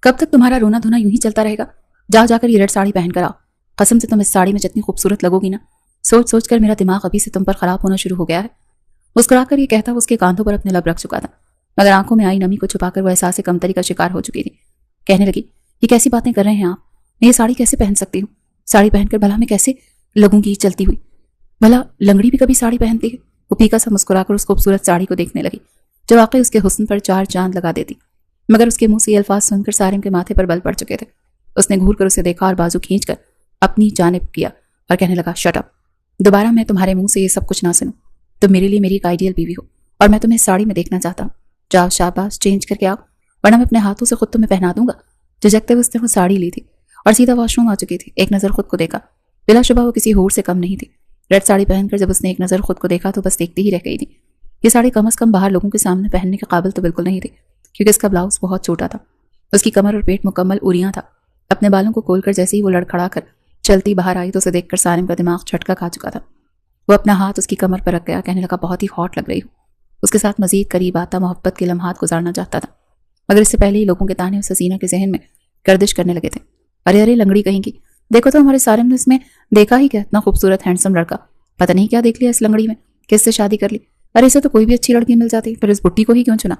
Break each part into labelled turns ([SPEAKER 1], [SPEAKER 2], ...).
[SPEAKER 1] कब तक तुम्हारा रोना धोना यूं ही चलता रहेगा? जा जाकर ये रेड साड़ी पहन कर आओ। कसम से तुम इस साड़ी में जितनी खूबसूरत लगोगी ना, सोच सोच कर मेरा दिमाग अभी से तुम पर खराब होना शुरू हो गया है। मुस्कुराकर ये कहता वो उसके कांधों पर अपने लब रख चुका था, मगर आंखों में आई नमी को छुपाकर वो एहसास कमतरी का शिकार हो चुकी थी। कहने लगी, ये कैसी बातें कर रहे हैं आप? मैं ये साड़ी कैसे पहन सकती हूँ? साड़ी पहनकर भला मैं कैसे लगूंगी चलती हुई? भला लंगड़ी भी कभी साड़ी पहनती है? वो फीका सा मुस्कुराकर उस खूबसूरत साड़ी को देखने लगी जो वाकई उसके हुस्न पर चार चांद लगा देती, मगर उसके मुंह से ये अल्फाज सुनकर सारिम के माथे पर बल पड़ चुके थे। उसने घूर कर उसे देखा और बाजू खींचकर अपनी जानिब किया और कहने लगा, शट अप, दोबारा मैं तुम्हारे मुंह से ये सब कुछ ना सुनूं। तुम मेरे लिए मेरी एक आइडियल बीवी हो और मैं तुम्हें साड़ी में देखना चाहता हूँ। जाओ शाबाश, चेंज करके आओ, वरना मैं अपने हाथों से खुद तुम्हें पहना दूंगा। झिझकते हुए उसने वो साड़ी ली थी और सीधा वॉशरूम आ चुकी थी। एक नज़र खुद को देखा, बिलाशुबा वो किसी हूर से कम नहीं थी। रेड साड़ी पहनकर जब उसने एक नज़र खुद को देखा तो बस देखती ही रह गई थी। ये साड़ी कम से कम बाहर लोगों के सामने पहनने के काबिल तो बिल्कुल नहीं थी, क्योंकि इसका ब्लाउज बहुत छोटा था। उसकी कमर और पेट मुकम्मल उरियां था। अपने बालों को खोलकर जैसे ही वो लड़खड़ा कर चलती बाहर आई तो उसे देखकर सारिम का दिमाग झटका खा चुका था। वो अपना हाथ उसकी कमर पर रख गया, कहने लगा, बहुत ही हॉट लग रही हो। उसके साथ मजीद करीब आता मोहब्बत के लम्हात गुजारना चाहता था, मगर इससे पहले ही लोगों के ताने उस हसीना के जहन में गर्दिश करने लगे थे। अरे अरे लंगड़ी कहेंगी, देखो तो हमारे सारिम ने इसमें देखा ही क्या, इतना खूबसूरत हैंडसम लड़का, पता नहीं क्या देख लिया इस लंगड़ी में, किससे शादी कर ली। अरे इसे तो कोई भी अच्छी लड़की मिल जाती, फिर इस बुट्टी को ही क्यों चुना?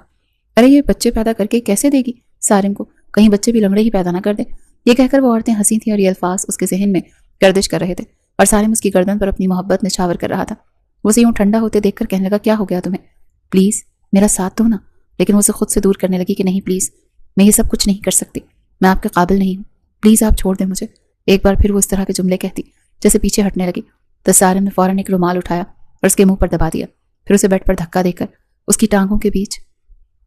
[SPEAKER 1] अरे ये बच्चे पैदा करके कैसे देगी सारिम को, कहीं बच्चे भी लंगड़े ही पैदा ना कर दे। ये कहकर वो औरतें हंसी थी और ये अल्फाज उसके जहन में गर्दिश कर रहे थे और सारिम उसकी गर्दन पर अपनी मोहब्बत निछावर कर रहा था। वो उसे यूं ठंडा होते देखकर कहने लगा, क्या हो गया तुम्हें? प्लीज मेरा साथ दो ना। लेकिन वो उसे खुद से दूर करने लगी कि नहीं प्लीज, मैं ये सब कुछ नहीं कर सकती, मैं आपके काबिल नहीं हूँ, प्लीज आप छोड़ दें मुझे। एक बार फिर वो इस तरह के जुमले कहती जैसे पीछे हटने लगी तो सारिम ने फौरन एक रुमाल उठाया और उसके मुंह पर दबा दिया। फिर उसे बेड पर धक्का देकर उसकी टांगों के बीच,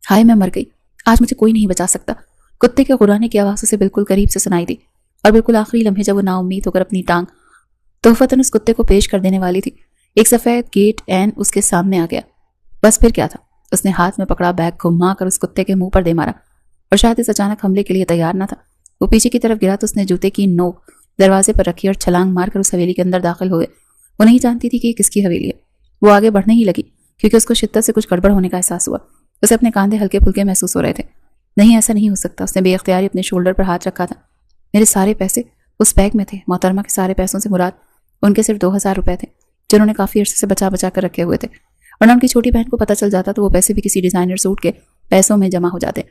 [SPEAKER 1] हाय मैं मर गई, आज मुझे कोई नहीं बचा सकता, कुत्ते के गुर्राने की आवाज़ उसे बिल्कुल करीब से सुनाई दी। और बिल्कुल आखिरी लम्हे जब वो नाउम्मीद होकर अपनी टांग तोहफतन उस कुत्ते को पेश कर देने वाली थी, एक सफ़ेद गेट एन उसके सामने आ गया। बस फिर क्या था, उसने हाथ में पकड़ा बैग घुमा कर उस कुत्ते के मुंह पर दे मारा और शायद इस अचानक हमले के लिए तैयार न था। वो पीछे की तरफ गिरा तो उसने जूते की नोक दरवाजे पर रखी और छलांग मारकर उस हवेली के अंदर दाखिल हो गए। वो नहीं जानती थी कि ये किसकी हवेली है। वो आगे बढ़ने ही लगी क्योंकि उसको शिद्दत से कुछ गड़बड़ होने का एहसास हुआ। उसे अपने कांधे हल्के फुल्के महसूस हो रहे थे। नहीं, ऐसा नहीं हो सकता। उसने बेइख्तियारी अपने शोल्डर पर हाथ रखा था। मेरे सारे पैसे उस बैग में थे। मोहतरमा के सारे पैसों से मुराद उनके सिर्फ 2000 रुपए थे जो उन्होंने काफ़ी अर्से से बचा बचा कर रखे हुए थे, वरना उनकी छोटी बहन को पता चल जाता तो वो पैसे भी किसी डिज़ाइनर सूट के पैसों में जमा हो जाते।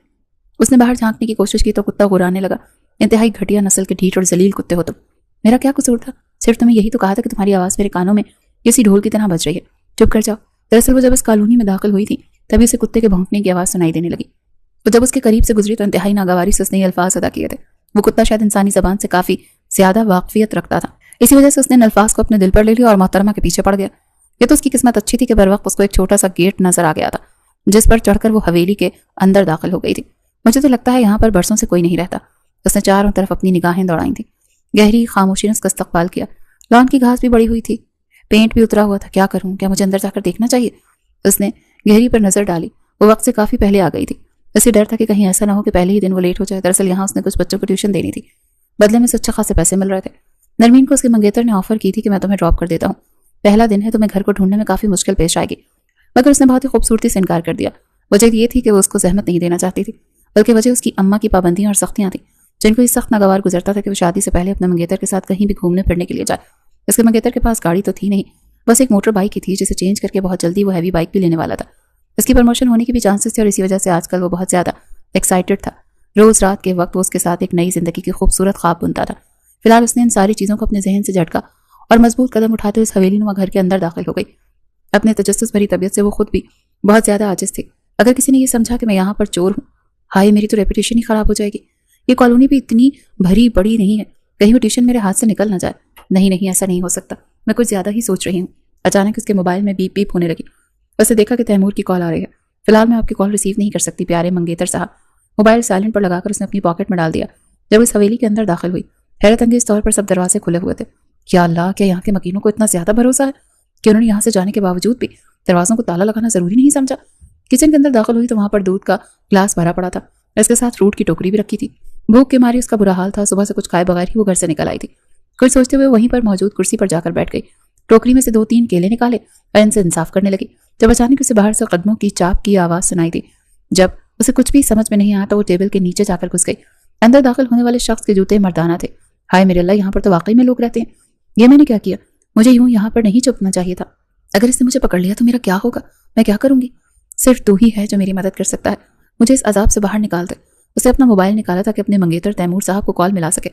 [SPEAKER 1] उसने बाहर झांकने की कोशिश की तो कुत्ता गुर्राने लगा, इंतहाई घटिया नस्ल के ढीठ और जलील कुत्ते हो तुम। मेरा क्या कसूर था? सिर्फ तुम्हें यही तो कहा था कि तुम्हारी आवाज़ मेरे कानों में किसी ढोल की तरह बज रही है, चुप कर जाओ। दरअसल वो जब इस कॉलोनी में दाखिल हुई थी तभी उसे कुत्ते के भौंकने की आवाज़ सुनाई देने लगी। तो जब उसके करीब से गुजरी तो इंतहाई नागवारी से उसने ये अल्फाज अदा किए थे। वो कुत्ता शायद इंसानी ज़बान से काफ़ी ज़्यादा वाकफियत रखता था, इसी वजह से उसने इन अल्फाज को अपने दिल पर ले लिया और मोहतरमा के पीछे पड़ गया। ये तो उसकी किस्मत अच्छी थी कि बर वक्त उसको एक छोटा सा गेट नजर आ गया था जिस पर चढ़कर वो हवेली के अंदर दाखिल हो गई थी। मुझे तो लगता है यहाँ पर बरसों से कोई नहीं रहता। उसने चारों तरफ अपनी निगाहें दौड़ाई थी। गहरी खामोशी ने उसका इस्तकबाल किया। लॉन की घास भी बड़ी हुई थी, पेंट भी उतरा हुआ था। क्या करूं, क्या मुझे अंदर जाकर देखना चाहिए? उसने गहरी पर नजर डाली। वो वक्त से काफी पहले आ गई थी। उसे डर था कि कहीं ऐसा ना हो कि पहले ही दिन वो लेट हो जाए। दरअसल यहाँ उसने कुछ बच्चों को ट्यूशन देनी थी, बदले में अच्छे खासे पैसे मिल रहे थे। नरमीन को उसके मंगेतर ने ऑफर की थी कि मैं तुम्हें ड्रॉप कर देता हूँ, पहला दिन है, तुम्हें घर को ढूंढने में काफी मुश्किल पेश आएगी। मगर उसने बहुत ही खूबसूरती से इनकार कर दिया। वजह ये थी कि वो उसको जहमत नहीं देना चाहती थी, बल्कि वजह उसकी अम्मा की पाबंदियां और सख्तियां थी जिनको इस सख्त नागवार गुजरता था कि वो शादी से पहले अपने मंगेतर के साथ कहीं भी घूमने फिरने के लिए जाए। इसके मंगेतर के पास गाड़ी तो थी नहीं, बस एक मोटर बाइक ही थी जिसे चेंज करके बहुत जल्दी वो हैवी बाइक भी लेने वाला था। इसकी प्रमोशन होने की भी चांसेस थे और इसी वजह से आजकल वो बहुत ज़्यादा एक्साइटेड था। रोज़ रात के वक्त वो उसके साथ एक नई जिंदगी की खूबसूरत ख्वाब बुनता था। फिलहाल उसने इन सारी चीज़ों को अपने जहन से झटका और मजबूत कदम उठाते हुए इस हवेली नुमा घर के अंदर दाखिल हो गई। अपने तजस्सुस भरी तबीयत से वो खुद भी बहुत ज़्यादा आजिज़ थी। अगर किसी ने ये समझा कि मैं यहाँ पर चोर हूँ, हाय मेरी तो रेपुटेशन ही ख़राब हो जाएगी। ये कॉलोनी भी इतनी भरी बड़ी नहीं है, कहीं वो ट्यूशन मेरे हाथ से निकल ना जाए। नहीं नहीं, ऐसा नहीं हो सकता, मैं कुछ ज़्यादा ही सोच रही हूँ। अचानक उसके मोबाइल में बीप बीप होने लगी। उसने देखा कि तैमूर की कॉल आ रही है। फिलहाल मैं आपकी कॉल रिसीव नहीं कर सकती प्यारे मंगेतर साहब। मोबाइल साइलेंट पर लगाकर उसने अपनी पॉकेट में डाल दिया। जब इस हवेली के अंदर दाखिल हुई, हैरत अंगेज तौर पर सब दरवाजे खुले हुए थे। क्या अल्लाह, क्या यहाँ के मकीनों को इतना ज़्यादा भरोसा है कि उन्होंने यहाँ से जाने के बावजूद भी दरवाज़ों को ताला लगाना ज़रूरी नहीं समझा। किचन के अंदर दाखिल हुई तो वहाँ पर दूध का ग्लास भरा पड़ा था, इसके साथ फ्रूट की टोकरी भी रखी थी। भूख के मारे उसका बुरा हाल था। सुबह से कुछ खाए बगैर ही वो घर से निकल आई थी। कुछ सोचते हुए वहीं पर मौजूद कुर्सी पर जाकर बैठ गई। टोकरी में से 2-3 केले निकाले और इनसे इंसाफ करने लगी जब अचानक उसे बाहर से कदमों की चाप की आवाज़ सुनाई दी। जब उसे कुछ भी समझ में नहीं आया तो वो टेबल के नीचे जाकर घुस गई अंदर दाखिल होने वाले शख्स के जूते मर्दाना थे। हाय मेरे अल्लाह, यहाँ पर तो वाकई में लोग रहते हैं। ये मैंने क्या किया? मुझे यूं यहाँ पर नहीं चुपना चाहिए था। अगर इसने मुझे पकड़ लिया तो मेरा क्या होगा? मैं क्या करूंगी? सिर्फ तू ही है जो मेरी मदद कर सकता है। मुझे इस अजाब से बाहर निकाल दे। उसे अपना मोबाइल निकाला ताकि अपने मंगेतर तैमूर साहब को कॉल मिला सके,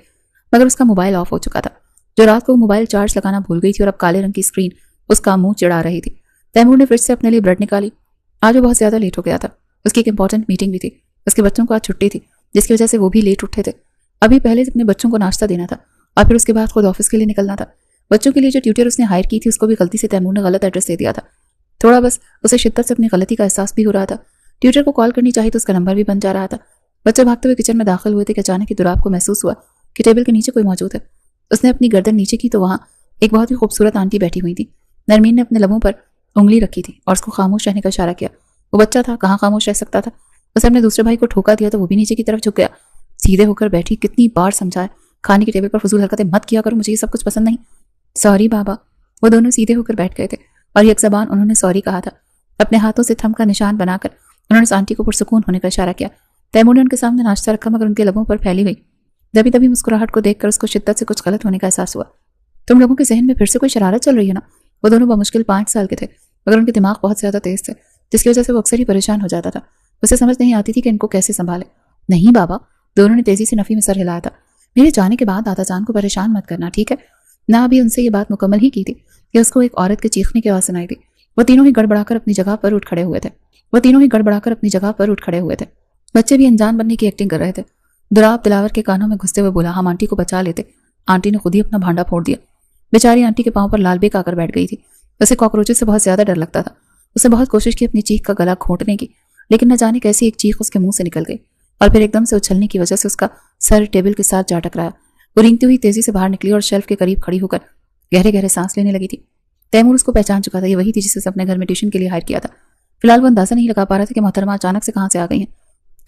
[SPEAKER 1] मगर उसका मोबाइल ऑफ हो चुका था। जो रात को मोबाइल चार्ज लगाना भूल गई थी और अब काले रंग की स्क्रीन उसका मुंह चिढ़ा रही थी। तैमूर ने फिर से अपने लिए ब्रेड निकाली। आज वो बहुत ज्यादा लेट हो गया था। उसकी एक इंपॉर्टेंट मीटिंग भी थी। उसके बच्चों को आज छुट्टी थी, जिसकी वजह से वो भी लेट उठे थे। अभी पहले अपने बच्चों को नाश्ता देना था और फिर उसके बाद खुद ऑफिस के लिए निकलना था। बच्चों के लिए जो ट्यूटर उसने हायर की थी उसको भी गलती से तैमूर ने गलत एड्रेस दे दिया था। थोड़ा बस उसे शिद्दत से अपनी गलती का एहसास भी हो रहा था। ट्यूटर को कॉल करनी चाहिए तो उसका नंबर भी बन जा रहा था। बच्चे भागते हुए किचन में दाखिल हुए थे कि अचानक दुराब को महसूस हुआ कि टेबल के नीचे कोई मौजूद है। उसने अपनी गर्दन नीचे की तो वहां एक बहुत ही खूबसूरत आंटी बैठी हुई थी। नरमीन ने अपने लबों पर उंगली रखी थी और उसको खामोश रहने का इशारा किया। वो बच्चा था, कहाँ खामोश रह सकता था। उसे अपने दूसरे भाई को ठोका दिया तो वो भी नीचे की तरफ झुक गया। सीधे होकर बैठी, कितनी बार समझाए खाने की टेबल पर फजूल हरकतें मत किया करो, मुझे ये सब कुछ पसंद नहीं। सॉरी बाबा। वो दोनों सीधे होकर बैठ गए थे और एक ज़बान उन्होंने सॉरी कहा था। अपने हाथों से थम का निशान बनाकर उन्होंने उस आंटी को पुरसुकून होने का इशारा किया। तैमूर ने उनके सामने नाश्ता रखा, मगर उनके लबों पर फैली हुई दबी दबी मुस्कुराहट को देखकर उसको शिद्दत से कुछ गलत होने का एहसास हुआ। तुम लोगों के जहन में फिर से कोई शरारत चल रही है ना? वो दोनों बमुश्किल 5 साल के थे, मगर उनके दिमाग बहुत ज्यादा तेज थे, जिसकी वजह से वो अक्सर ही परेशान हो जाता था। उसे समझ नहीं आती थी कि इनको कैसे संभाले। नहीं बाबा, दोनों ने तेजी से नफी में सर हिलाया था। मेरे जाने के बाद दादा जान को परेशान मत करना, ठीक है ना? अभी उनसे ये बात मुकम्मल ही की थी कि उसको एक औरत के चीखने की आवाज सुनाई दी। वो तीनों ही गड़बड़ाकर अपनी जगह पर उठ खड़े हुए थे। बच्चे भी अनजान बनने की एक्टिंग कर रहे थे। दुराब दिलावर के कानों में घुसते हुए बोला, हम आंटी को बचा लेते। आंटी ने खुद ही अपना भांडा फोड़ दिया। बेचारी आंटी के पांव पर लाल बेक आकर बैठ गई थी। उसे कॉकरोचेस से बहुत ज्यादा डर लगता था। उसने बहुत कोशिश की अपनी चीख का गला घोंटने की, लेकिन न जाने कैसी एक चीख उसके मुंह से निकल गई और फिर एकदम से उछलने की वजह से उसका सर टेबल के साथ जा टकराया। वो रेंगती हुई तेजी से बाहर निकली और शेल्फ के करीब खड़ी होकर गहरे गहरे सांस लेने लगी थी। तैमूर उसको पहचान चुका था। ये वही थी जिसे उसने अपने घर में ट्यूशन के लिए हायर किया था। फिलहाल वो अंदाजा नहीं लगा पा रहा था कि मोहतरमा अचानक से कहाँ से आ गई हैं।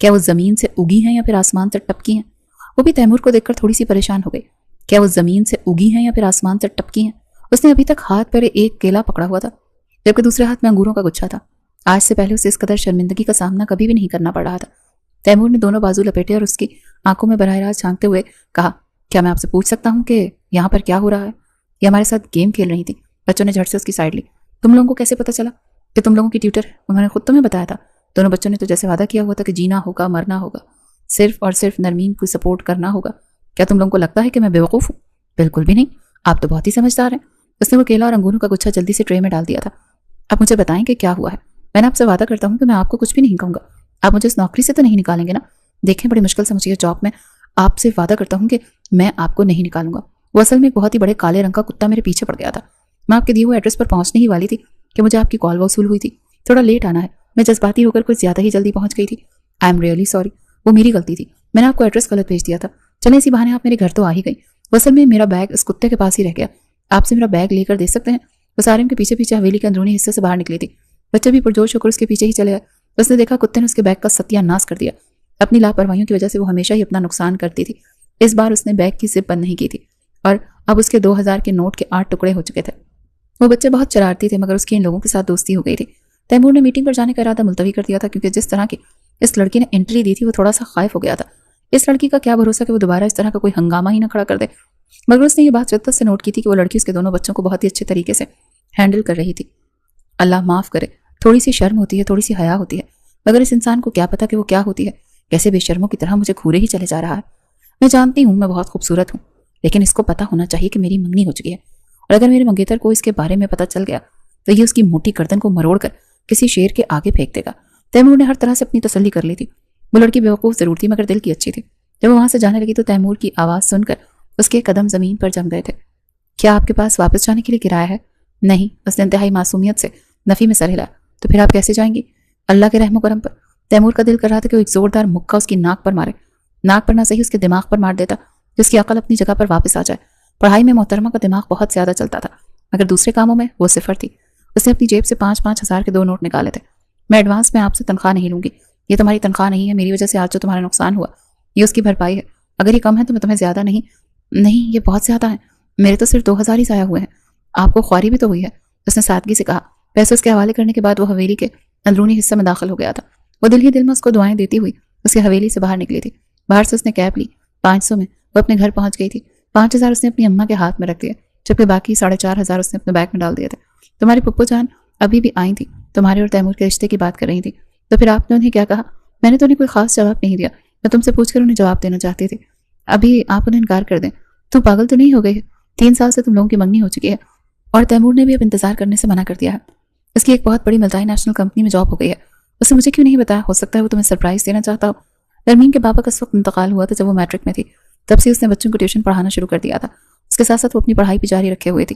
[SPEAKER 1] क्या वो जमीन से उगी हैं या फिर आसमान से टपकी हैं? वो भी तैमूर को देखकर थोड़ी सी परेशान हो गई। क्या वो जमीन से उगी हैं या फिर आसमान से टपकी हैं? उसने अभी तक हाथ पर एक केला पकड़ा हुआ था, जबकि दूसरे हाथ में अंगूरों का गुच्छा था। आज से पहले उसे इस कदर शर्मिंदगी का सामना कभी भी नहीं करना पड़ रहा था। तैमूर ने दोनों बाजू लपेटे और उसकी आंखों में बराह रास्त झांकते हुए कहा, क्या मैं आपसे पूछ सकता हूँ कि यहाँ पर क्या हो रहा है? ये हमारे साथ गेम खेल रही थी। बच्चों ने झट से उसकी साइड ली। तुम लोगों को कैसे पता चला कि तुम लोगों की ट्यूटर है? उन्होंने खुद तुम्हें बताया था। दोनों बच्चों ने तो जैसे वादा किया हुआ था कि जीना होगा, मरना होगा, सिर्फ और सिर्फ नरमीन को सपोर्ट करना होगा। क्या तुम लोगों को लगता है कि मैं बेवकूफ़ हूँ? बिल्कुल भी नहीं, आप तो बहुत ही समझदार हैं। उसने वो केला और अंगूरों का गुच्छा जल्दी से ट्रे में डाल दिया था। अब मुझे बताएं कि क्या हुआ है। मैंने आपसे वादा करता हूँ कि मैं आपको कुछ भी नहीं कहूँगा। आप मुझे इस नौकरी से तो नहीं निकालेंगे ना? देखें, बड़ी मुश्किल से मुझे ये जॉब में आपसे वादा करता हूँ कि मैं आपको नहीं निकालूंगा। वो असल में एक बहुत ही बड़े काले रंग का कुत्ता मेरे पीछे पड़ गया था। मैं आपके दिए हुए एड्रेस पर पहुंचने ही वाली थी कि मुझे आपकी कॉल वसूल हुई थी। थोड़ा लेट आना है, मैं जज्बाती होकर कुछ ज्यादा ही जल्दी पहुंच गई थी। आई एम रियली सॉरी, वो मेरी गलती थी। मैंने आपको एड्रेस गलत भेज दिया था। चले इसी बहाने आप मेरे घर तो आ ही गई। असल में मेरा बैग इस कुत्ते के पास ही रह गया। आपसे मेरा बैग लेकर दे सकते हैं? वो सारिम के पीछे पीछे हवेली के अंदरूनी हिस्से से बाहर निकली थी। बच्चे भी पुरजोश होकर उसके पीछे ही चले आए। उसने देखा कुत्ते ने उसके बैग का सत्यानाश कर दिया। अपनी लापरवाहियों की वजह से वो हमेशा ही अपना नुकसान करती थी। इस बार उसने बैग की जिप बंद नहीं की थी और अब उसके 2000 के नोट के 8 टुकड़े हो चुके थे। वो बच्चे बहुत शरारती थे, मगर उसकी इन लोगों के साथ दोस्ती हो गई थी। तैमूर ने मीटिंग पर जाने का इरादा मुलतवी कर दिया था, क्योंकि जिस तरह की इस लड़की ने एंट्री दी थी वो थोड़ा सा खाइफ हो गया था। इस लड़की का क्या भरोसा कि वो दोबारा इस तरह का कोई हंगामा ही ना खड़ा कर दे। मगर उसने ये बात शिद्दत से नोट की थी कि वो लड़की उसके दोनों बच्चों को बहुत ही अच्छे तरीके से हैंडल कर रही थी। अल्लाह माफ करे, थोड़ी सी शर्म होती है, थोड़ी सी हया होती है, मगर इस इंसान को क्या पता कि वो क्या होती है। कैसे बेशर्मों की तरह मुझे घूरे ही चले जा रहा है। मैं जानती हूँ मैं बहुत खूबसूरत हूँ, लेकिन इसको पता होना चाहिए कि मेरी मंगनी हो चुकी है, और अगर मेरे मंगेतर को इसके बारे में पता चल गया तो ये उसकी मोटी गर्दन को मरोड़ कर किसी शेर के आगे फेंक देगा। तैमूर ने हर तरह से अपनी तसल्ली कर ली थी। वो लड़की बेवकूफ़ जरूर थी, मगर दिल की अच्छी थी। जब वो वहां से जाने लगी तो तैमूर की आवाज़ सुनकर उसके कदम जमीन पर जम गए थे। क्या आपके पास वापस जाने के लिए किराया है? नहीं, उसने इंतहाई मासूमियत से नफ़ी में सर हिलाया। तो फिर आप कैसे जाएंगी? अल्लाह के रहमो करम पर। तैमूर का दिल कर रहा था कि वो एक जोरदार मुक्का उसकी नाक पर मारे। नाक पर ना सही उसके दिमाग पर मार देता, कि उसकी अकल अपनी जगह पर वापस आ जाए। पढ़ाई में मोहतरमा का दिमाग बहुत ज्यादा चलता था, मगर दूसरे कामों में वो सिफर थी। उसने अपनी जेब से 5-5 हज़ार के 2 नोट निकाले थे। मैं एडवांस में आपसे तनख्वाह नहीं लूंगी। ये तुम्हारी तनख्वाह नहीं है। मेरी वजह से आज जो तुम्हारा नुकसान हुआ ये उसकी भरपाई है। अगर ये कम है तो मैं तुम्हें ज्यादा नहीं, ये बहुत ज्यादा है। मेरे तो सिर्फ 2000 ही ज़ाया हुए हैं। आपको ख्वारी भी तो हुई है, उसने सादगी से कहा। पैसे उसके हवाले करने के बाद वो हवेली के अंदरूनी हिस्से में दाखिल हो गया था। वो दिल ही दिल में उसको दुआएं देती हुई उसकी हवेली से बाहर निकली थी। باہر سے اس نے کیب لی 500 میں وہ اپنے گھر پہنچ گئی تھی۔ 5000 اس نے اپنی اماں کے ہاتھ میں رکھ دیے، جبکہ باقی 4500 اس نے اپنے بیگ میں ڈال دیے تھے۔ تمہاری پھپھو جان ابھی بھی آئی تھی، تمہارے اور تیمور کے رشتے کی بات کر رہی تھی، تو پھر آپ نے انہیں کیا کہا؟ میں نے تو انہیں کوئی خاص جواب نہیں دیا، میں تم سے پوچھ کر انہیں جواب دینا چاہتی تھی۔ ابھی آپ انہیں انکار کر دیں۔ تم پاگل تو نہیں ہو گئی ہے؟ 3 سال سے تم لوگوں کی منگنی ہو چکی ہے اور تیمور نے بھی اب انتظار کرنے سے منع کر دیا ہے۔ اس کی ایک بہت بڑی ملٹی نیشنل کمپنی میں جاب ہو گئی ہے۔ اسے مجھے کیوں نہیں بتایا؟ ہو سکتا ہے وہ تمہیں سرپرائز دینا چاہتا ہو۔ نرمین کے بابا کا اس وقت انتقال ہوا تھا جب وہ میٹرک میں تھی، تب سے اس نے بچوں کو ٹیوشن پڑھانا شروع کر دیا تھا۔ اس کے ساتھ ساتھ وہ اپنی پڑھائی بھی جاری رکھے ہوئے تھی۔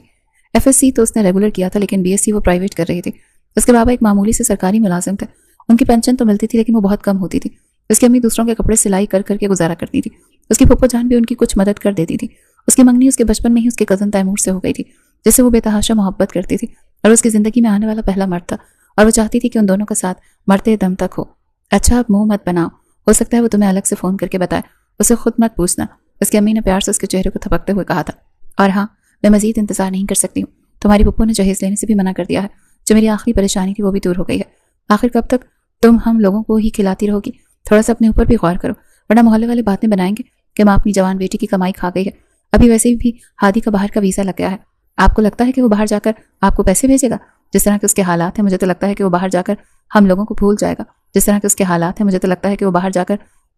[SPEAKER 1] FSC تو اس نے ریگولر کیا تھا، لیکن BSc وہ پرائیویٹ کر رہی تھی۔ اس کے بابا ایک معمولی سے سرکاری ملازم تھے، ان کی پینشن تو ملتی تھی لیکن وہ بہت کم ہوتی تھی۔ اس کی امی دوسروں کے کپڑے سلائی کر کر کے گزارا کرتی تھی۔ اس کی پھپھو جان بھی ان کی کچھ مدد کر دیتی تھی۔ اس کی منگنی اس کے بچپن میں ہی اس کے کزن تیمور سے ہو گئی تھی، جس سے وہ بے تحاشا محبت کرتی تھی، اور اس کی زندگی میں آنے والا پہلا مرد تھا، اور وہ چاہتی تھی کہ ان دونوں کا ساتھ مرتے دم تک ہو۔ اچھا اب منہ مت بناؤ، ہو سکتا ہے وہ تمہیں الگ سے فون کر کے بتائے، اسے خود مت پوچھنا، اس کی امی نے پیار سے اس کے چہرے کو تھپکتے ہوئے کہا تھا۔ اور ہاں، میں مزید انتظار نہیں کر سکتی ہوں، تمہاری پھپھو نے جہیز لینے سے بھی منع کر دیا ہے، جو میری آخری پریشانی تھی وہ بھی دور ہو گئی ہے۔ آخر کب تک تم ہم لوگوں کو ہی کھلاتی رہو گی؟ تھوڑا سا اپنے اوپر بھی غور کرو، ورنہ محلے والے باتیں بنائیں گے کہ ماں اپنی جوان بیٹی کی کمائی کھا گئی ہے۔ ابھی ویسے بھی ہادی کا باہر کا ویزا لگ گیا ہے، آپ کو لگتا ہے کہ وہ باہر جا کر آپ کو پیسے بھیجے گا؟ جس طرح کے اس کے حالات ہیں مجھے تو لگتا ہے کہ وہ باہر جا کر ہم لوگوں کو بھول جائے گا۔ جس طرح کے اس کے حالات ہیں مجھے تو لگتا ہے کہ وہ باہر جا کر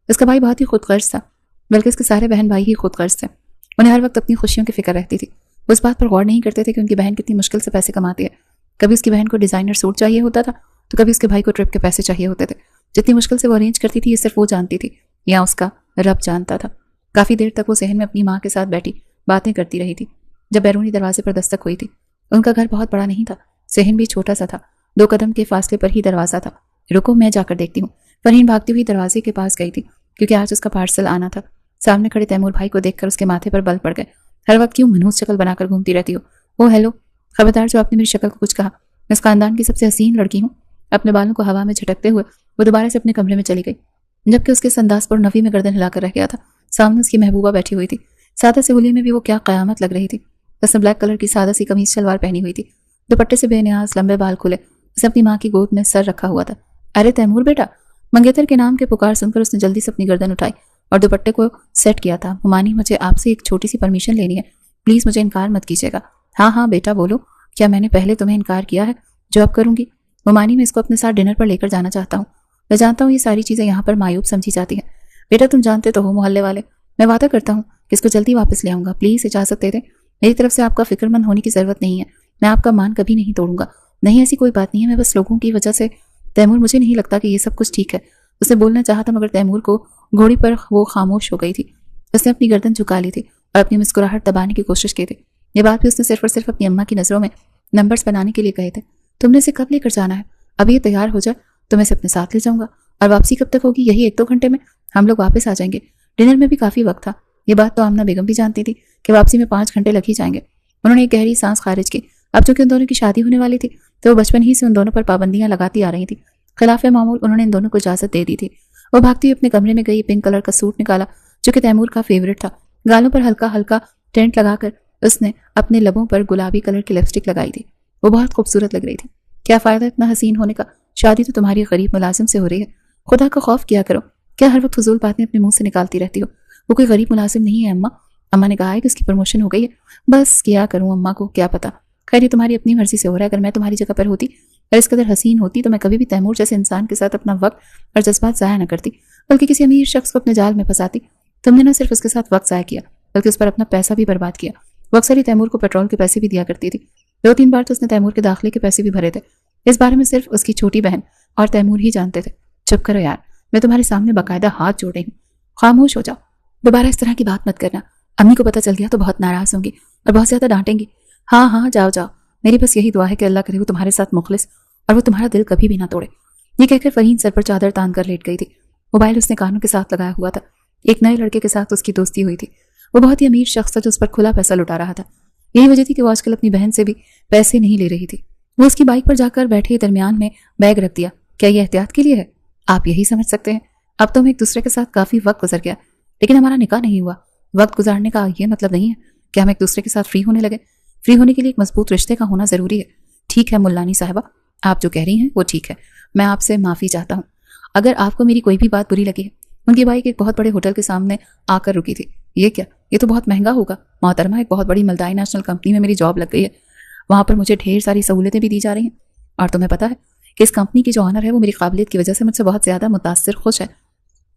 [SPEAKER 1] اس کا بھائی بہت ہی خود غرض تھا، بلکہ اس کے سارے بہن بھائی ہی خود غرض تھے، انہیں ہر وقت اپنی خوشیوں کی فکر رہتی تھی۔ وہ اس بات پر غور نہیں کرتے تھے کہ ان کی بہن کتنی مشکل سے پیسے کماتی ہے۔ کبھی اس کی بہن کو ڈیزائنر سوٹ چاہیے ہوتا تھا تو کبھی اس کے بھائی کو ٹرپ کے پیسے چاہیے ہوتے تھے۔ جتنی مشکل سے وہ ارینج کرتی تھی یہ صرف وہ جانتی تھی یا اس کا رب جانتا تھا۔ کافی دیر تک وہ صحن میں اپنی ماں کے ساتھ بیٹھی باتیں کرتی رہی تھی جب بیرونی دروازے پر دستک ہوئی تھی۔ ان کا گھر بہت بڑا نہیں تھا، صحن بھی چھوٹا سا تھا، 2 قدم کے فاصلے پر ہی دروازہ تھا۔ رکو میں جا کر دیکھتی ہوں۔ فرحین بھاگتی ہوئی دروازے کے پاس گئی تھی کیونکہ آج اس کا پارسل آنا تھا۔ سامنے کھڑے تیمور بھائی کو دیکھ کر اس کے ماتھے پر بل پڑ گئے۔ ہر وقت کیوں منحوس شکل بنا کر گھومتی رہتی ہو؟ او ہیلو، خبردار جو آپ نے میری شکل کو کچھ کہا، میں اس خاندان کی سب سے حسین لڑکی ہوں۔ اپنے بالوں کو ہوا میں جھٹکتے ہوئے وہ دوبارہ سے اپنے کمرے میں چلی گئی، جبکہ اس کے انداز پر نفی میں گردن ہلا کر رہ گیا تھا۔ سامنے اس کی محبوبہ بیٹھی ہوئی تھی، سادہ سے ہولی میں بھی وہ کیا قیامت لگ رہی تھی۔ اس نے بلیک کلر کی سادہ سی قمیص شلوار پہنی ہوئی تھی، دوپٹے سے بے نیاز لمبے بال کھلے، اس نے اپنی ماں کی گود میں سر رکھا ہوا تھا۔ ارے تیمور بیٹا، منگیتر کے نام کے پکار سن کر اس نے جلدی سے اپنی گردن اٹھائی اور دوپٹے کو سیٹ کیا تھا۔ ممانی مجھے آپ سے ایک چھوٹی سی پرمیشن لینی ہے، پلیز مجھے انکار مت کیجیے گا۔ ہاں ہاں بیٹا بولو، کیا میں نے پہلے تمہیں انکار کیا ہے؟ جو اب کروں گی۔ ممانی میں اس کو اپنے ساتھ ڈنر پر لے کر جانا چاہتا ہوں۔ میں جانتا ہوں یہ ساری چیزیں یہاں پر معیوب سمجھی جاتی ہیں بیٹا، تم جانتے تو ہو محلے والے، میں وعدہ کرتا ہوں کہ اس کو جلدی واپس لے آؤں گا، پلیز اجازت دے دیں۔ میری طرف سے آپ کا فکر مند ہونے کی ضرورت نہیں ہے، میں آپ کا مان کبھی نہیں توڑوں گا۔ نہیں ایسی کوئی بات نہیں ہے، میں بس لوگوں کی وجہ سے تیمور مجھے نہیں لگتا کہ یہ سب کچھ ٹھیک ہے۔ اسے بولنا چاہا تھا مگر تیمور کو گھوڑی پر وہ خاموش ہو گئی تھی۔ اس نے اپنی گردن جھکا لی تھی اور اپنی مسکراہٹ دبانے کی کوشش کی تھی۔ یہ بات بھی اس نے صرف اور صرف اپنی اماں کی نظروں میں نمبرز بنانے کے لیے کہے تھے۔ تم نے اسے کب لے کر جانا ہے؟ ابھی یہ تیار ہو جائے تو میں اسے اپنے ساتھ لے جاؤں گا، اور واپسی کب تک ہوگی؟ یہی 1-2 گھنٹے میں ہم لوگ واپس آ جائیں گے، ڈنر میں بھی کافی وقت تھا۔ یہ بات تو آمنہ بیگم بھی جانتی تھی کہ واپسی میں 5 گھنٹے لگ ہی جائیں گے۔ انہوں نے ایک گہری سانس خارج کی۔ اب چونکہ ان دونوں کی شادی ہونے والی تھی تو وہ بچپن ہی سے ان دونوں پر پابندیاں لگاتی آ رہی تھی۔ خلاف معمول انہوں نے ان دونوں کو اجازت دے دی تھی۔ وہ بھاگتی ہوئی اپنے کمرے میں گئی، پنک کلر کا سوٹ نکالا جو کہ تیمور کا فیورٹ تھا، گالوں پر ہلکا ہلکا ٹینٹ لگا کر اس نے اپنے لبوں پر گلابی کلر کی لپسٹک لگائی تھی۔ وہ بہت خوبصورت لگ رہی تھی۔ کیا فائدہ اتنا حسین ہونے کا؟ شادی تو تمہاری غریب ملازم سے ہو رہی ہے، خدا کا خوف کیا کرو۔ کیا ہر وقت فضول باتیں اپنے منہ سے نکالتی رہتی ہو؟ وہ کوئی غریب ملازم نہیں ہے اماں نے کہا ہے کہ اس کی پروموشن ہو گئی ہے۔ بس کیا کروں، اماں کو کیا پتا۔ خیر یہ تمہاری اپنی مرضی سے ہو رہا ہے، اگر میں تمہاری جگہ پر ہوتی اور اس قدر حسین ہوتی تو میں کبھی بھی تیمور جیسے انسان کے ساتھ اپنا وقت اور جذبات ضائع نہ کرتی، بلکہ کسی امیر شخص کو اپنے جال میں پھنساتی۔ تم نے نہ صرف اس کے ساتھ وقت ضائع کیا بلکہ اس پر اپنا پیسہ بھی برباد کیا۔ وہ اکثر ہی تیمور کو پیٹرول کے پیسے بھی دیا کرتی تھی، 2-3 بار تو اس نے تیمور کے داخلے کے پیسے بھی بھرے تھے۔ اس بارے میں صرف اس کی چھوٹی بہن اور تیمور ہی جانتے تھے۔ چپ کرو یار، میں تمہارے سامنے باقاعدہ ہاتھ جوڑ رہی ہوں، خاموش ہو جاؤ، دوبارہ اس طرح کی بات مت کرنا۔ امی کو پتہ چل گیا تو بہت ناراض ہوں گی اور بہت زیادہ ڈانٹیں گی۔ ہاں ہاں جاؤ جاؤ، میری بس یہی دعا ہے کہ اللہ کرے وہ تمہارے ساتھ مخلص اور وہ تمہارا دل کبھی بھی نہ توڑے۔ یہ کہہ کر فرحین سر پر چادر تان کر لیٹ گئی تھی۔ موبائل اس نے کانوں کے ساتھ لگایا ہوا تھا۔ ایک نئے لڑکے کے ساتھ اس کی دوستی ہوئی تھی، وہ بہت ہی امیر شخص تھا جو اس پر کھلا پیسہ لٹا رہا تھا۔ یہی وجہ تھی کہ وہ آج کل اپنی بہن سے بھی پیسے نہیں لے رہی تھی۔ وہ اس کی بائک پر جا کر بیٹھے درمیان میں بیگ رکھ دیا۔ کیا یہ احتیاط کے لیے ہے؟ آپ یہی سمجھ سکتے ہیں۔ اب تو ہم ایک دوسرے کے ساتھ کافی وقت گزر گیا لیکن ہمارا نکاح نہیں ہوا۔ وقت گزارنے کا یہ مطلب نہیں ہے کہ ہم ایک دوسرے کے ساتھ فری ہونے لگے۔ فری ہونے کے لیے ایک مضبوط رشتے کا ہونا ضروری ہے۔ ٹھیک ہے ملانی صاحبہ، آپ جو کہہ رہی ہیں وہ ٹھیک ہے، میں آپ سے معافی چاہتا ہوں۔ اگر آپ کو میری کوئی بھی بات بری لگی ہے ان کی بائک ایک بہت بڑے ہوٹل کے سامنے آ کر رکی تھی۔ یہ کیا؟ یہ تو بہت مہنگا ہوگا محترمہ، ایک بہت بڑی ملٹی نیشنل کمپنی میں میری جاب لگ گئی ہے، وہاں پر مجھے ڈھیر ساری سہولتیں بھی دی جا رہی ہیں، اور تمہیں پتہ ہے کہ اس کمپنی کی جو آنر ہے وہ میری قابلیت کی وجہ سے مجھ سے بہت زیادہ متاثر خوش ہے۔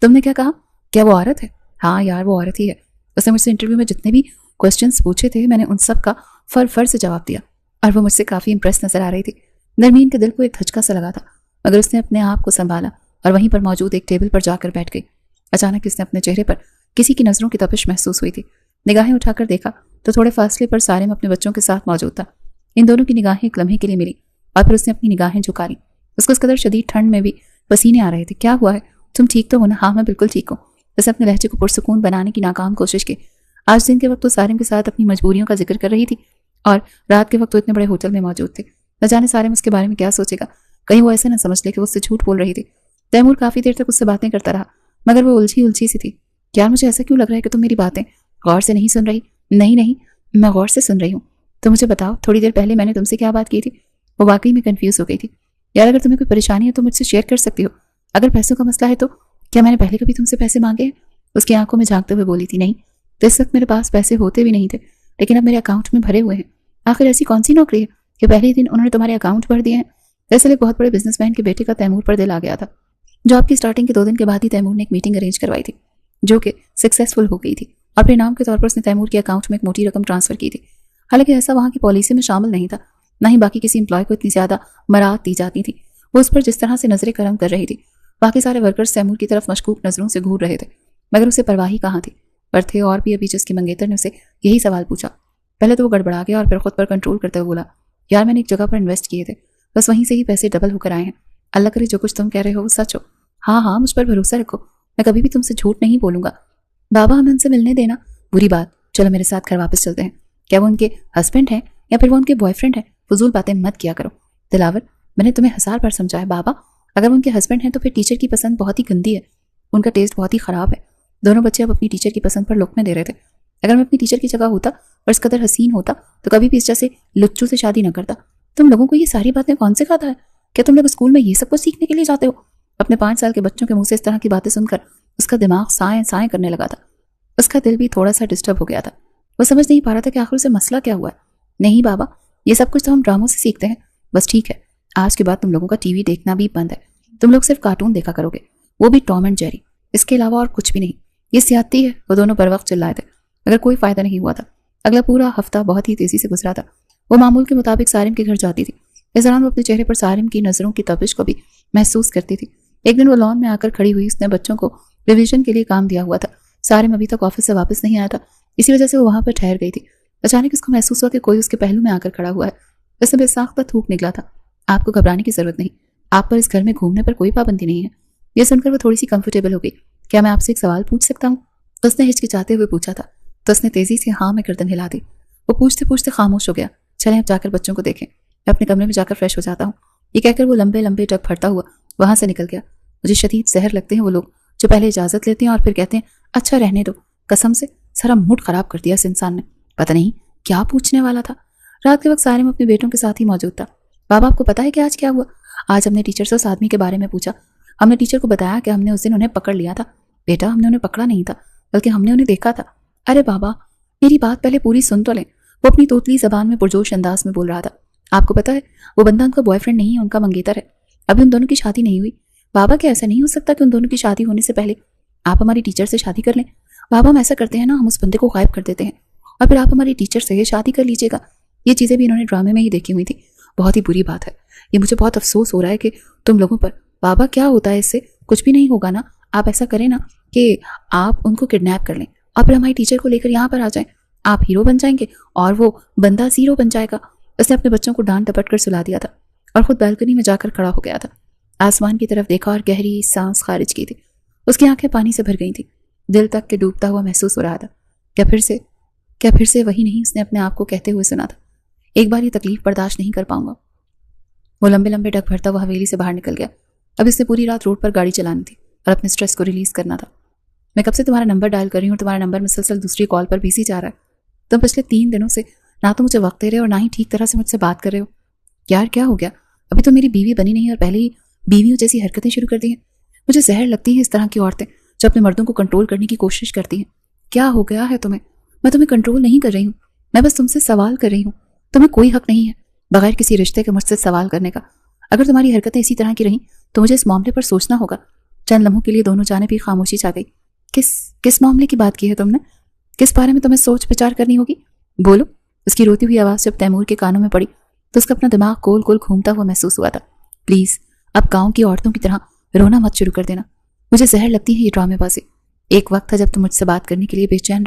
[SPEAKER 1] تم نے کیا کہا؟ کیا وہ عورت ہے؟ ہاں یار وہ عورت ہی ہے۔ اس نے مجھ سے انٹرویو میں جتنے بھی کوسچنس پوچھے تھے میں نے ان سب کا فر سے جواب دیا، اور وہ مجھ سے کافی امپریس نظر آ رہی تھی۔ نرمین کے دل کو ایک دھچکا سا لگا تھا، مگر اس نے اپنے آپ کو سنبھالا اور وہیں پر موجود ایک ٹیبل پر جا کر بیٹھ گئی۔ اچانک اس نے اپنے چہرے پر کسی کی نظروں کی تپش محسوس ہوئی تھی۔ نگاہیں اٹھا کر دیکھا تو تھوڑے فاصلے پر سارم اپنے بچوں کے ساتھ موجود تھا۔ ان دونوں کی نگاہیں ایک لمحے کے لیے ملی اور پھر اس نے اپنی نگاہیں جھکا لیں۔ اس کو اس قدر شدید ٹھنڈ میں بھی پسینے آ رہے تھے۔ کیا ہوا ہے؟ تم ٹھیک تو ہو نا؟ ہاں میں بالکل ٹھیک ہوں۔ اس نے اپنے لہجے کو پرسکون بنانے کی ناکام کوشش کی۔ آج دن کے وقت وہ سارم کے ساتھ اپنی مجبوریوں کا ذکر کر رہی تھی اور رات کے وقت وہ اتنے بڑے ہوٹل میں موجود تھے۔ نہ جانے سارم اس کے بارے میں کیا سوچے گا، کہیں وہ ایسے نہ سمجھ لے کہ وہ اس سے جھوٹ بول رہی تھی۔ تیمور کافی دیر تک اس سے باتیں کرتا رہا مگر وہ الجھی سی تھی۔ یار مجھے ایسا کیوں لگ رہا ہے کہ تم میری باتیں غور سے نہیں سن رہی؟ نہیں میں غور سے سن رہی ہوں۔ تو مجھے بتاؤ تھوڑی دیر پہلے میں نے تم سے کیا بات کی تھی؟ وہ واقعی میں کنفیوز ہو گئی تھی۔ یار اگر تمہیں کوئی پریشانی ہے تو مجھ سے شیئر کر سکتی ہو، اگر پیسوں کا مسئلہ ہے تو کیا میں نے پہلے کبھی تم سے پیسے مانگے ہیں؟ اس کی آنکھوں میں جھانکتے ہوئے بولی تھی نہیں، تو اس وقت میرے پاس پیسے ہوتے بھی نہیں تھے، لیکن اب میرے اکاؤنٹ میں بھرے ہوئے ہیں۔ آخر ایسی کون سی نوکری ہے کہ پہلے ہی دن انہوں نے تمہارے اکاؤنٹ بھر دیے ہیں؟ دراصل ایک بہت بڑے بزنس مین کے بیٹے کا تیمور پر دل آ گیا تھا۔ جاب کی سٹارٹنگ کے 2 دن کے بعد ہی تیمور نے ایک میٹنگ ارینج کروائی تھی جو کہ سکسیسفل ہو گئی تھی، اور پھر انعام کے طور پر اس نے تیمور کے اکاؤنٹ میں ایک موٹی رقم ٹرانسفر کی تھی۔ حالانکہ ایسا وہاں کی پالیسی میں شامل نہیں تھا، نہ ہی باقی کسی امپلائی کو اتنی زیادہ مراعات دی جاتی تھی۔ وہ اس پر جس طرح سے نظر کرم کر رہی تھی، باقی سارے ورکرز تیمور کی طرف مشکوک نظروں سے گھور رہے تھے، مگر اسے پرواہی کہاں تھی۔ پر تھے اور بھی ابھی جس کی منگیتر نے اسے یہی سوال پوچھا۔ پہلے تو وہ گڑبڑا گیا اور پھر خود پر کنٹرول کرتے ہوئے بولا، یار میں نے ایک جگہ پر انویسٹ کیے تھے، بس وہیں سے ہی پیسے ڈبل ہو کر آئے ہیں۔ اللہ کرے جو کچھ تم کہہ رہے ہو وہ سچ ہو۔ ہاں مجھ پر بھروسہ رکھو، میں کبھی بھی تم سے جھوٹ نہیں بولوں گا۔ بابا ہمیں ان سے ملنے دینا۔ بری بات، چلو میرے ساتھ گھر واپس چلتے ہیں۔ کیا وہ ان کے ہسبینڈ ہیں یا پھر وہ ان کے بوائے فرینڈ ہیں؟ فضول باتیں مت کیا کرو دلاور، میں نے تمہیں 1000 بار سمجھایا بابا، اگر وہ ان کے ہسبینڈ ہیں تو پھر ٹیچر کی پسند بہت ہی گندی ہے، ان کا ٹیسٹ بہت ہی خراب ہے۔ دونوں بچے اب اپنی ٹیچر کی پسند پر لقمے دے رہے تھے۔ اگر میں اپنی ٹیچر کی جگہ ہوتا اور اس قدر حسین ہوتا تو کبھی بھی اس جیسے لچو سے شادی نہ کرتا۔ تم لوگوں کو یہ ساری باتیں کون سکھاتا ہے؟ کیا تم لوگ اسکول میں یہ سب کچھ سیکھنے کے لیے جاتے ہو؟ اپنے 5 سال کے بچوں کے منہ سے اس طرح کی باتیں سن کر اس کا دماغ سائیں کرنے لگا تھا۔ اس کا دل بھی تھوڑا سا ڈسٹرب ہو گیا تھا۔ وہ سمجھ نہیں پا رہا تھا کہ آخر سے مسئلہ کیا ہوا ہے۔ نہیں بابا، یہ سب کچھ تو ہم ڈراموں سے سیکھتے ہیں، بس ٹھیک ہے آج کے بعد تم لوگوں کا ٹی وی دیکھنا بھی بند ہے، تم لوگ صرف کارٹون دیکھا کرو گے، وہ بھی ٹام اینڈ جیری، اس کے علاوہ اور کچھ بھی نہیں۔ یہ سیاحتی ہے۔ وہ دونوں بر وقت چلائے تھے مگر کوئی فائدہ نہیں ہوا تھا۔ اگلا پورا ہفتہ بہت ہی تیزی سے گزرا تھا۔ وہ معمول کے مطابق سارم کے گھر جاتی تھی۔ اس دوران وہ اپنے چہرے پر سارم کی نظروں کی تپش کو بھی محسوس کرتی تھی۔ ایک دن وہ لان میں آ کر کھڑی ہوئی، اس نے بچوں کو ریویژن کے لیے کام دیا ہوا تھا۔ سارم ابھی تک آفس سے واپس نہیں آیا تھا، اسی وجہ سے وہ وہاں پر ٹھہر گئی تھی۔ اچانک اس کو محسوس ہوا کہ کوئی اس کے پہلو میں آ کر کھڑا ہوا ہے۔ اس میں بے ساختہ تھوک نکلا تھا۔ آپ کو گھبرانے کی ضرورت نہیں، آپ پر اس گھر میں گھومنے پر کوئی پابندی نہیں ہے۔ یہ سن کر وہ تھوڑی سی کمفرٹیبل ہو گئی۔ کیا میں آپ سے ایک سوال پوچھ سکتا ہوں؟ اس نے ہچکچاتے ہوئے پوچھا تھا تو اس نے تیزی سے ہاں میں گردن ہلا دی۔ وہ پوچھتے خاموش ہو گیا۔ چلیں اب جا کر بچوں کو دیکھیں، میں اپنے کمرے میں جا کر فریش ہو جاتا ہوں۔ یہ کہہ کر وہ لمبے ڈگ پھڑتا ہوا وہاں سے نکل گیا۔ مجھے شدید زہر لگتے ہیں وہ لوگ جو پہلے اجازت لیتے ہیں اور پھر کہتے ہیں اچھا رہنے دو۔ قسم سے سارا موڈ خراب کر دیا اس انسان نے، پتہ نہیں کیا پوچھنے والا تھا۔ رات کے وقت سارم اپنے بیٹوں کے ساتھ ہی موجود تھا۔ بابا آپ کو پتا ہے کہ آج کیا ہوا؟ آج ہم نے ٹیچر سے اس آدمی کے بارے میں پوچھا۔ ہم نے ٹیچر کو بتایا کہ ہم نے اس دن انہیں پکڑ لیا تھا۔ بیٹا ہم نے انہیں پکڑا نہیں تھا بلکہ ہم نے انہیں دیکھا تھا۔ ارے بابا میری بات پہلے پوری سن تو لیں۔ وہ اپنی توتلی زبان میں پرجوش انداز میں بول رہا تھا۔ آپ کو پتا ہے وہ بندہ ان کا بوائے فرینڈ نہیں ہے، ان کا منگیتر ہے۔ ابھی ان دونوں کی شادی نہیں ہوئی۔ بابا کیا ایسا نہیں ہو سکتا کہ ان دونوں کی شادی ہونے سے پہلے آپ ہماری ٹیچر سے شادی کر لیں؟ بابا ہم ایسا کرتے ہیں نا، ہم اس بندے کو غائب کر دیتے ہیں اور پھر آپ ہماری ٹیچر سے شادی کر لیجیے گا۔ یہ چیزیں بھی انہوں نے ڈرامے میں ہی دیکھی ہوئی تھی۔ بہت ہی بری بات ہے، یہ مجھے بہت افسوس ہو رہا ہے کہ تم لوگوں پر۔ بابا کیا ہوتا ہے اس سے؟ کچھ بھی نہیں ہوگا نا۔ آپ ایسا کریں نا کہ آپ ان کو کڈنیپ کر لیں اور پھر ہماری ٹیچر کو لے کر یہاں پر آ جائیں۔ آپ ہیرو بن جائیں گے اور وہ بندہ زیرو بن جائے گا۔ اس نے اپنے بچوں کو ڈانٹ ڈپٹ کر سلا دیا تھا اور خود بالکنی میں جا کر کھڑا ہو گیا تھا۔ آسمان کی طرف دیکھا اور گہری سانس خارج کی تھی۔ اس کی آنکھیں پانی سے بھر گئی تھیں، دل تک کے ڈوبتا ہوا محسوس ہو رہا تھا۔ کیا پھر سے وہی نہیں اس نے اپنے آپ کو کہتے ہوئے سنا تھا، ایک بار یہ تکلیف برداشت نہیں کر پاؤں گا۔ وہ لمبے ڈگ بھرتا ہوا حویلی سے باہر نکل گیا۔ اب اس نے پوری رات روڈ پر گاڑی چلانی تھی اور اپنے سٹریس کو ریلیز کرنا تھا۔ میں کب سے تمہارا نمبر ڈائل کر رہی ہوں، تمہارا نمبر مسلسل دوسری کال پر بزی جا رہا ہے۔ تم پچھلے 3 دنوں سے نہ تو مجھے وقت دے رہے اور نہ ہی ٹھیک طرح سے مجھ سے بات کر رہے ہو۔ یار کیا ہو گیا؟ ابھی تو میری بیوی بنی نہیں اور پہلے ہی بیویوں جیسی حرکتیں شروع کر دی ہیں۔ مجھے زہر لگتی ہیں اس طرح کی عورتیں जो अपने मर्दों को कंट्रोल करने की कोशिश करती हैं। क्या हो गया है तुम्हें? मैं तुम्हें कंट्रोल नहीं कर रही हूँ, मैं बस तुमसे सवाल कर रही हूँ। तुम्हें कोई हक नहीं है बगैर किसी रिश्ते के मुझसे सवाल करने का। अगर तुम्हारी हरकतें इसी तरह की रहीं तो मुझे इस मामले पर सोचना होगा। चंद लम्हों के लिए दोनों जाने भी खामोशी छा गई। किस मामले की बात की है तुमने? किस बारे में तुम्हें सोच विचार करनी होगी? बोलो। उसकी रोती हुई आवाज़ जब तैमूर के कानों में पड़ी तो उसका अपना दिमाग गोल गोल घूमता हुआ महसूस हुआ था। प्लीज़ अब गाँव की औरतों की तरह रोना मत शुरू कर देना। मुझे जहर लगती है ये ड्रामेबाजी। एक वक्त था जब तुम मुझसे बात करने के लिए बेचैन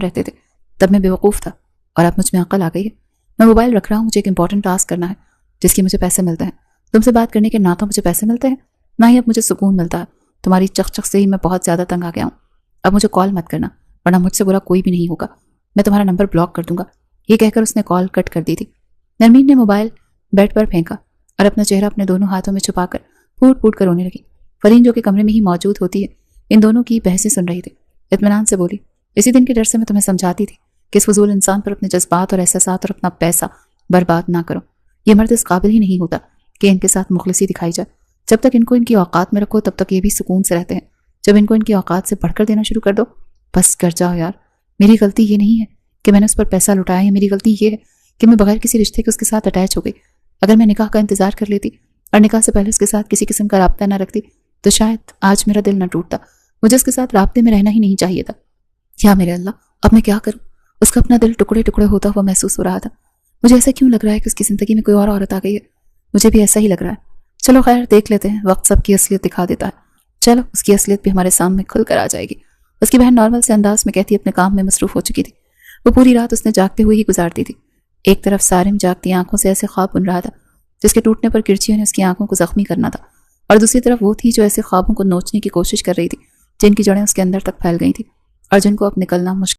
[SPEAKER 1] रहते थे। तब मैं बेवकूफ़ था और अब मुझ में अकल आ गई है। मैं मोबाइल रख रहा हूँ, मुझे एक इंपॉर्टेंट टास्क करना है जिसकी मुझे पैसे मिलते हैं। तुमसे बात करने के ना तो मुझे पैसे मिलते हैं, ना ही अब मुझे सुकून मिलता है। तुम्हारी चक से ही मैं बहुत ज़्यादा तंग आ गया हूँ। अब मुझे कॉल मत करना, वरना मुझसे बुरा कोई भी नहीं होगा। मैं तुम्हारा नंबर ब्लॉक कर दूंगा। ये कहकर उसने कॉल कट कर दी थी। नरमीन ने मोबाइल बेड पर फेंका और अपना चेहरा अपने दोनों हाथों में छुपाकर फूट फूट कर रोने लगी। फरीन जो कि कमरे में ही मौजूद होती है, इन दोनों की बहसें सुन रही थी। इत्मीनान से बोली, इसी दिन के डर से मैं तुम्हें समझाती थी कि इस फजूल इंसान पर अपने जज्बात और एहसासात और अपना पैसा बर्बाद ना करो। ये मर्द इस काबिल ही नहीं होता कि इनके साथ मुखलिसी दिखाई जाए। जब तक इनको इनकी औकात में रखो तब तक ये भी सुकून से रहते हैं। जब इनको इनकी औकात से बढ़कर देना शुरू कर दो, बस कर जाओ यार। मेरी गलती ये नहीं है कि मैंने उस पर पैसा लुटाया है, मेरी गलती ये है कि मैं बगैर किसी रिश्ते के उसके साथ अटैच हो गई। अगर मैं निकाह का इंतजार कर लेती और निकाह से पहले उसके साथ किसी किस्म का राब्ता न रखती तो शायद आज मेरा दिल न टूटता। मुझे उसके साथ राब्ते में रहना ही नहीं चाहिए था। या मेरे अल्लाह, अब मैं क्या करूं? उसका अपना दिल टुकड़े टुकड़े होता हुआ महसूस हो रहा था। मुझे ऐसा क्यों लग रहा है कि उसकी जिंदगी में कोई और औरत आ गई है? मुझे भी ऐसा ही लग रहा है। चलो खैर, देख लेते हैं, वक्त सबकी असलियत दिखा देता है। चलो, उसकी असलियत भी हमारे सामने खुल कर आ जाएगी। उसकी बहन नॉर्मल से अंदाज में कहती अपने काम में मसरूफ हो चुकी थी। वो पूरी रात उसने जागते हुए ही गुजारती थी। एक तरफ सारिम जागती आंखों से ऐसे ख्वाब बुन रहा था जिसके टूटने पर किरचियों ने उसकी आंखों को जख्मी करना था, और दूसरी तरफ वो थी जो ऐसे ख्वाबों को नोचने की कोशिश कर रही थी जिनकी जड़ें उसके अंदर तक फैल गई थी और जिनको अब निकलना मुश्किल